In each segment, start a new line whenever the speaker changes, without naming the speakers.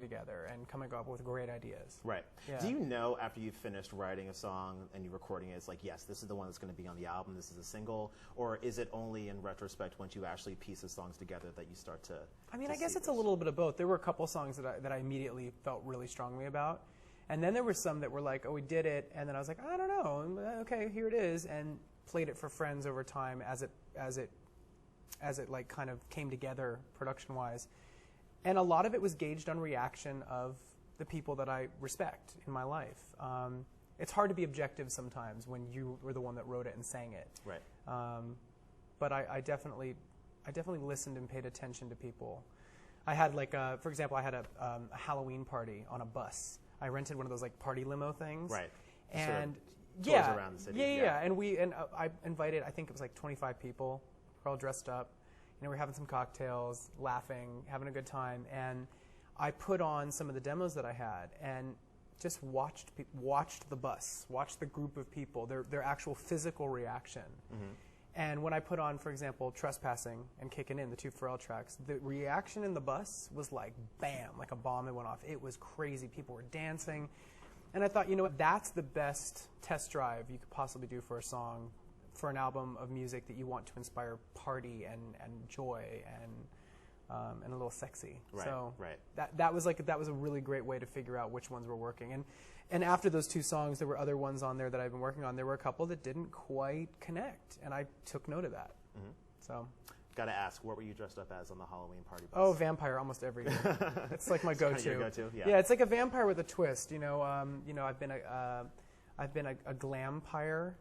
together and coming up with great ideas.
Right.
Yeah.
Do you know after you've finished writing a song and you're recording it, it's like, yes, this is the one that's going to be on the album, this is a single, or is it only in retrospect once you actually piece the songs together that you start to?
I mean, I guess it's a little bit of both. There were a couple songs that I immediately felt really strongly about, and then there were some that were like, oh, we did it, and then I was like, I don't know, okay, here it is, and played it for friends over time as it like kind of came together production-wise. And a lot of it was gauged on reaction of the people that I respect in my life. It's hard to be objective sometimes when you were the one that wrote it and sang it.
Right.
But I definitely listened and paid attention to people. I had like, for example, I had a Halloween party on a bus. I rented one of those like party limo things.
Right.
And
sort of tours around the city.
Yeah. And I invited, I think it was like 25 people. We're all dressed up. You know, we're having some cocktails, laughing, having a good time, and I put on some of the demos that I had and just watched the bus, watched the group of people, their actual physical reaction. Mm-hmm. And when I put on, for example, Trespassing and Kicking In, the two Pharrell tracks, the reaction in the bus was like, bam, like a bomb that went off. It was crazy. People were dancing. And I thought, you know what, that's the best test drive you could possibly do for a song, for an album of music that you want to inspire party and joy and a little sexy.
Right,
so
right.
that was a really great way to figure out which ones were working. And after those two songs, there were other ones on there that I've been working on. There were a couple that didn't quite connect, and I took note of that. Mm-hmm. So.
Got to ask, what were you dressed up as on the Halloween party bus?
Oh, vampire almost every year. It's like my go-to.
Your go-to, yeah.
Yeah, it's like a vampire with a twist. You know, I've been a glampire.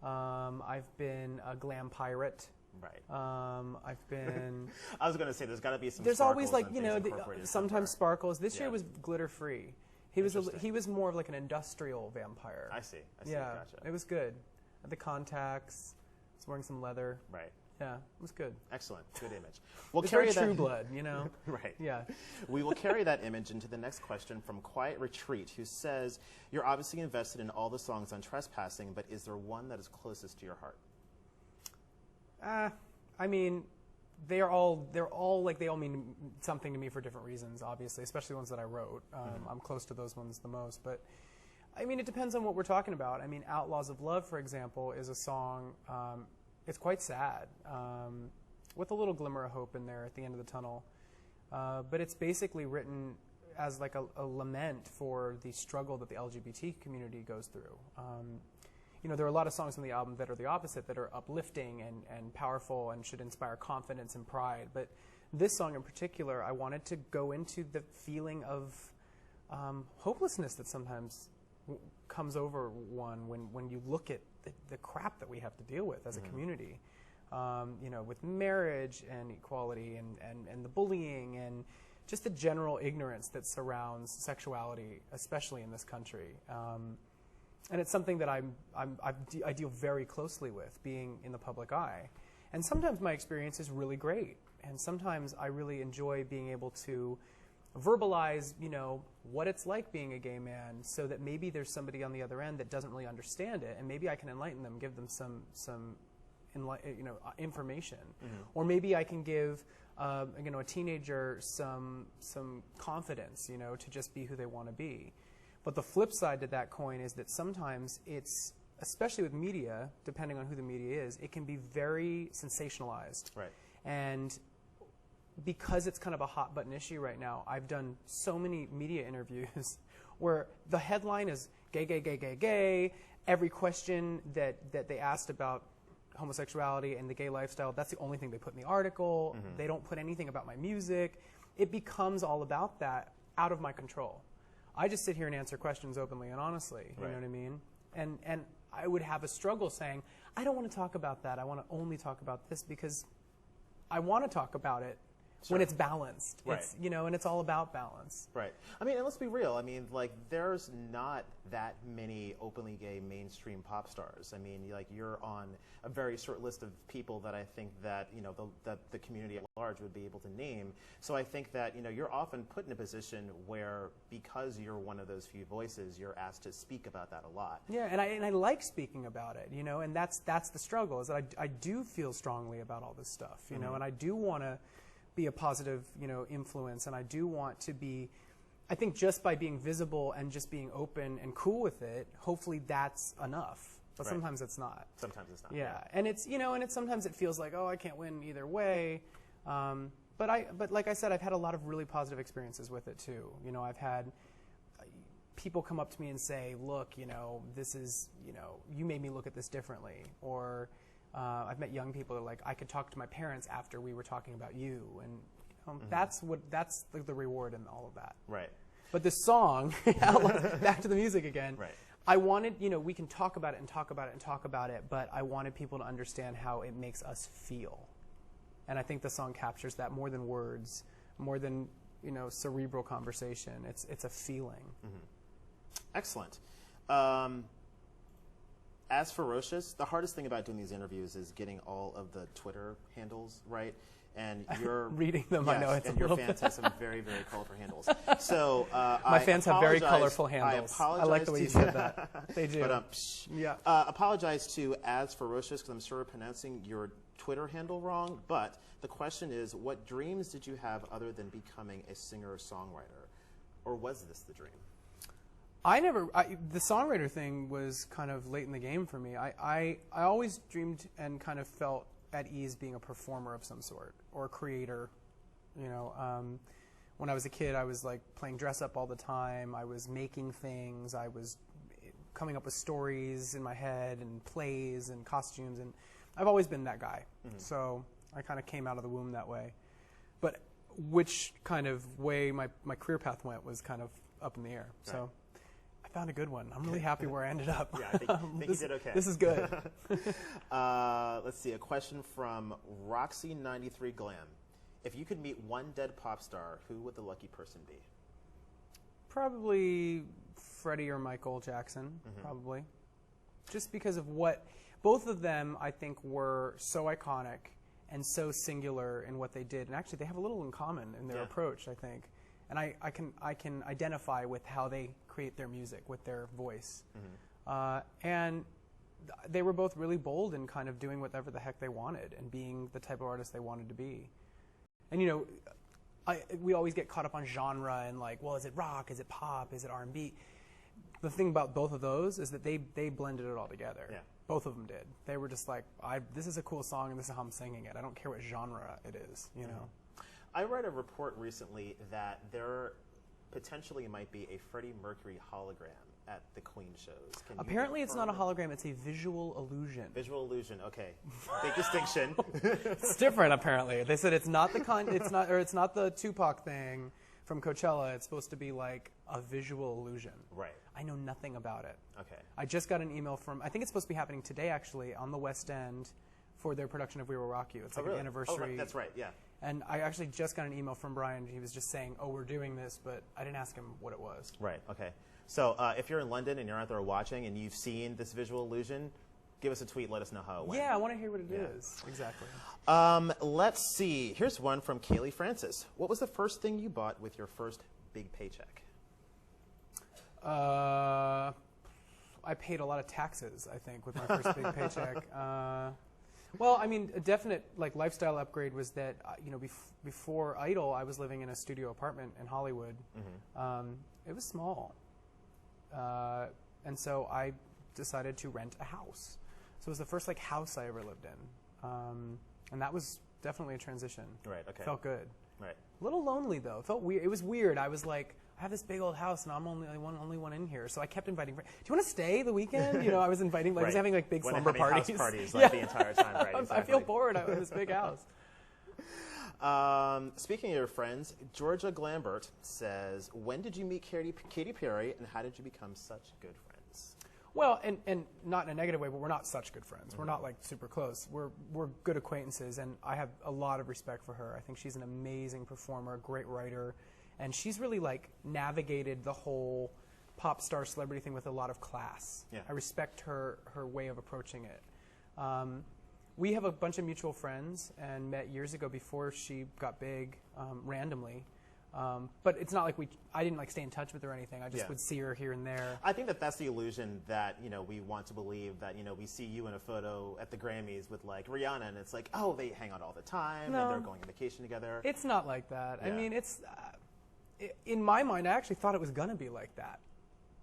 I've been a glam pirate.
Right.
I've been.
I was going to say there's got to be some.
There's always like
sometimes
sometimes sparkles. This year was glitter free. He was more of like an industrial vampire.
I see.
Yeah,
gotcha.
it was good. The contacts. I was wearing some leather.
Right.
Yeah, it was good.
Excellent. Good image. We'll
it's
carry
very
that
True Blood, you know.
Right.
Yeah.
We will carry that image into the next question from Quiet Retreat, who says, "You're obviously invested in all the songs on Trespassing, but is there one that is closest to your heart?"
I mean, they all mean something to me for different reasons, obviously, especially the ones that I wrote. I'm close to those ones the most, but I mean, it depends on what we're talking about. I mean, Outlaws of Love, for example, is a song, it's quite sad, with a little glimmer of hope in there at the end of the tunnel. But it's basically written as like a lament for the struggle that the LGBT community goes through. You know, there are a lot of songs on the album that are the opposite, that are uplifting and powerful and should inspire confidence and pride. But this song in particular, I wanted to go into the feeling of hopelessness that sometimes comes over one when you look at the crap that we have to deal with as a community. You know, with marriage and equality and the bullying and just the general ignorance that surrounds sexuality, especially in this country. And it's something that I deal very closely with, being in the public eye. And sometimes my experience is really great, and sometimes I really enjoy being able to verbalize, you know, what it's like being a gay man, so that maybe there's somebody on the other end that doesn't really understand it, and maybe I can enlighten them, give them some information, or maybe I can give you know, a teenager some confidence, you know, to just be who they want to be. But the flip side to that coin is that sometimes it's, especially with media, depending on who the media is, it can be very sensationalized.
Right.
And because it's kind of a hot button issue right now, I've done so many media interviews where the headline is gay, gay, gay, gay, gay. Every question that they asked about homosexuality and the gay lifestyle, that's the only thing they put in the article. They don't put anything about my music. It becomes all about that, out of my control. I just sit here and answer questions openly and honestly, you know what I mean? And I would have a struggle saying, I don't want to talk about that. I want to only talk about this, because I want to talk about it when it's balanced.
Right.
It's, you know, and it's all about balance.
Right. I mean, and let's be real. I mean, like, there's not that many openly gay mainstream pop stars. I mean, like, you're on a very short list of people that I think that, you know, that the community at large would be able to name. So I think that, you know, you're often put in a position where, because you're one of those few voices, you're asked to speak about that a lot.
Yeah, and I like speaking about it, you know, and that's the struggle, is that I do feel strongly about all this stuff, you know, and I do want to be a positive, you know, influence, and I do want to be I think just by being visible and just being open and cool with it, hopefully that's enough. But sometimes it's not.
Sometimes it's not.
Yeah, and it's sometimes it feels like, oh, I can't win either way. But like I said, I've had a lot of really positive experiences with it too. I've had people come up to me and say, look, this is, you made me look at this differently. Or I've met young people that are like, I could talk to my parents after we were talking about you, and that's the reward in all of that.
Right.
But this song, back to the music again.
Right.
I wanted, we can talk about it and talk about it and talk about it, but I wanted people to understand how it makes us feel. And I think the song captures that more than words, more than, cerebral conversation. It's a feeling.
Excellent. As Ferocious, the hardest thing about doing these interviews is getting all of the Twitter handles right. And you're
reading them.
Yes,
I know it's
and
a
your
little
fans have some very, very colorful handles. So
my fans have very colorful handles.
I apologize.
I like the way you said that. They do.
But
yeah.
Apologize to As Ferocious because I'm sort of pronouncing your Twitter handle wrong. But the question is, what dreams did you have other than becoming a singer-songwriter, or was this the dream?
The songwriter thing was kind of late in the game for me. I always dreamed and kind of felt at ease being a performer of some sort or a creator. When I was a kid, I was like playing dress up all the time. I was making things. I was coming up with stories in my head and plays and costumes, and I've always been that guy. So I kind of came out of the womb that way. But which kind of way my career path went was kind of up in the air. Right. So I found a good one. I'm really happy where I ended up.
Yeah, I think you did okay.
This is good.
Let's see, a question from Roxy93 Glam. If you could meet one dead pop star, who would the lucky person be?
Probably Freddie or Michael Jackson, probably. Just because of what both of them, I think, were so iconic and so singular in what they did. And actually, they have a little in common in their approach, I think. And I can identify with how they create their music, with their voice. And they were both really bold in kind of doing whatever the heck they wanted and being the type of artist they wanted to be. And, we always get caught up on genre and like, well, is it rock? Is it pop? Is it R&B? The thing about both of those is that they blended it all together. Yeah. Both of them did. They were just like, this is a cool song and this is how I'm singing it. I don't care what genre it is, you know.
I read a report recently that there potentially might be a Freddie Mercury hologram at the Queen shows.
Apparently it's not a hologram, it's a visual illusion.
Visual illusion, okay. Big distinction.
It's different apparently. They said it's not the Tupac thing from Coachella. It's supposed to be like a visual illusion.
Right.
I know nothing about it.
Okay.
I just got an email from, I think it's supposed to be happening today actually, on the West End for their production of We Will Rock You. It's like an anniversary.
Oh, right. That's right, yeah.
And I actually just got an email from Brian. He was just saying, oh, we're doing this, but I didn't ask him what it was.
Right, okay. So if you're in London and you're out there watching and you've seen this visual illusion, give us a tweet, let us know how it went.
Yeah, I want to hear what it is. Exactly.
Let's see. Here's one from Kaylee Francis. What was the first thing you bought with your first big paycheck?
I paid a lot of taxes, I think, with my first big paycheck. Well, I mean, a definite like lifestyle upgrade was that before Idol, I was living in a studio apartment in Hollywood. It was small, and so I decided to rent a house. So it was the first like house I ever lived in, and that was definitely a transition.
Right. Okay.
Felt good.
Right.
A little lonely though. It felt weird. It was weird. I was like, I have this big old house, and I'm only one in here. So I kept inviting. Do you want to stay the weekend? I was inviting. I was having like big slumber parties.
House parties like the entire time. Right. Exactly.
I feel bored. I have this big house.
Speaking of your friends, Georgia Glambert says, "When did you meet Katy Perry, and how did you become such good friends?"
Well, and not in a negative way, but we're not such good friends. We're not like super close. We're good acquaintances, and I have a lot of respect for her. I think she's an amazing performer, a great writer. And she's really like navigated the whole pop star celebrity thing with a lot of class. Yeah. I respect her way of approaching it. We have a bunch of mutual friends and met years ago before she got big, randomly. But it's not like I didn't like stay in touch with her or anything. I just would see her here and there.
I think that's the illusion that we want to believe that we see you in a photo at the Grammys with like Rihanna, and it's like, oh, they hang out all the time and they're going on vacation together.
It's not like that.
Yeah.
I mean, in my mind, I actually thought it was going to be like that.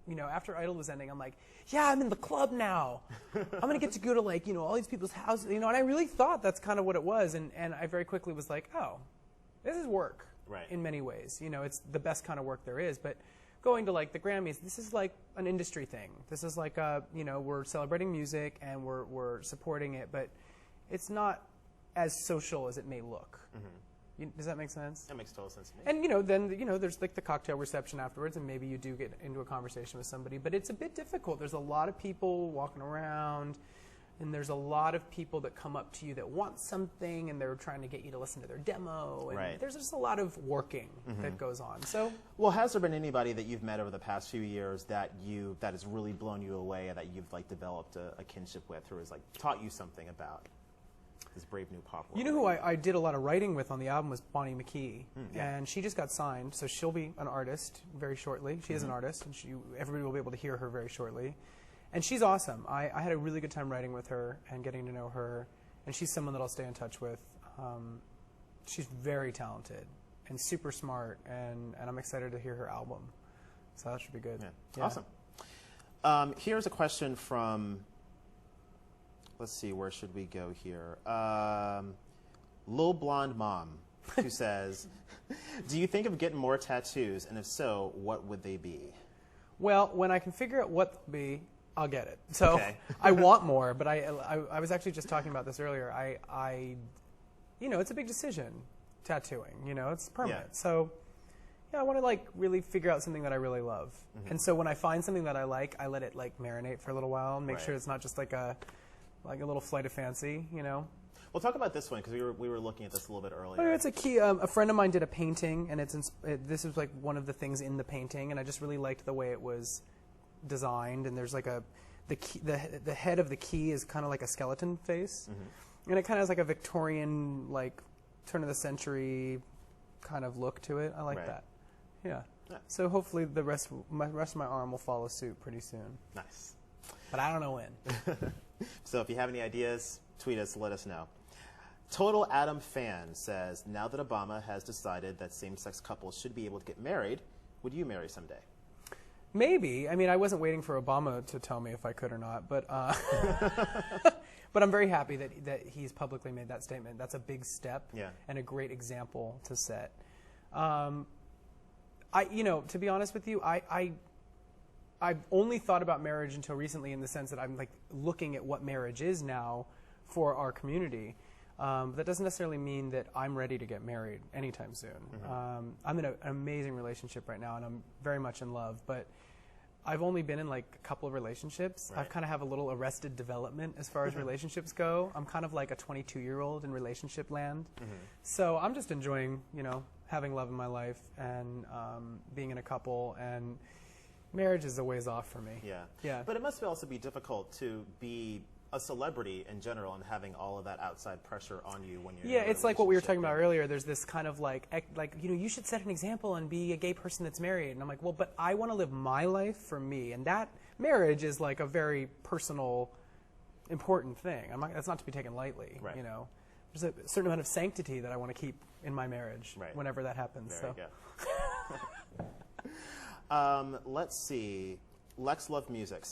You know, after Idol was ending, I'm like, yeah, I'm in the club now. I'm going to get to go to, like, you know, all these people's houses, you know, and I really thought that's kind of what it was. And I very quickly was like, oh, this is work in many ways. You know, it's the best kind of work there is. But going to, like, the Grammys, this is like an industry thing. This is like, you know, we're celebrating music and we're supporting it, but it's not as social as it may look. Does that make sense?
That makes total sense to me.
And, you know, then, you know, there's like the cocktail reception afterwards, and maybe you do get into a conversation with somebody, but it's a bit difficult. There's a lot of people walking around, and there's a lot of people that come up to you that want something, and they're trying to get you to listen to their demo, and there's just a lot of working that goes on. So,
well, has there been anybody that you've met over the past few years that has really blown you away, and that you've, like, developed a kinship with, or has, like, taught you something about this brave new pop world?
You know who I did a lot of writing with on the album was Bonnie McKee, and she just got signed, so she'll be an artist very shortly. She is an artist, and everybody will be able to hear her very shortly. And she's awesome. I had a really good time writing with her and getting to know her, and she's someone that I'll stay in touch with. She's very talented and super smart, and I'm excited to hear her album. So that should be good.
Yeah. Awesome. Here's a question from... Let's see, where should we go here? Lil Blonde Mom, who says, do you think of getting more tattoos? And if so, what would they be?
Well, when I can figure out what they'll be, I'll get it. So I want more, but I was actually just talking about this earlier. You know, it's a big decision, tattooing. You know, it's permanent. So, yeah, I want to, like, really figure out something that I really love. And so when I find something that I like, I let it, like, marinate for a little while and make sure it's not just like a little flight of fancy, you know.
Well, talk about this one, because we were looking at this a little bit earlier.
Oh, it's a key. A friend of mine did a painting, and this is like one of the things in the painting, and I just really liked the way it was designed. And there's like the head of the key is kind of like a skeleton face, and it kind of has like a Victorian, like, turn of the century kind of look to it. I like that. Yeah. So hopefully the rest of my arm will follow suit pretty soon.
Nice.
But I don't know when.
So if you have any ideas, tweet us, let us know. Total Adam Fan says, now that Obama has decided that same-sex couples should be able to get married, would you marry someday?
Maybe. I mean, I wasn't waiting for Obama to tell me if I could or not, but but I'm very happy that he's publicly made that statement. That's a big step and a great example to set. You know, to be honest with you, I've only thought about marriage until recently, in the sense that I'm, like, looking at what marriage is now for our community. That doesn't necessarily mean that I'm ready to get married anytime soon. I'm in an amazing relationship right now, and I'm very much in love, but I've only been in, like, a couple of relationships. I've kind of have a little arrested development as far as relationships go. I'm kind of like a 22-year-old in relationship land. So I'm just enjoying, you know, having love in my life and being in a couple, and marriage is a ways off for me.
Yeah. But it must also be difficult to be a celebrity in general and having all of that outside pressure on you when you're in a
it's like what we were talking about earlier. There's this kind of like, you know, you should set an example and be a gay person that's married. And I'm like, well, but I want to live my life for me. And that marriage is like a very personal, important thing. That's not to be taken lightly, you know. There's a certain amount of sanctity that I want to keep in my marriage whenever that happens.
There you go. Let's see. Lex Love Music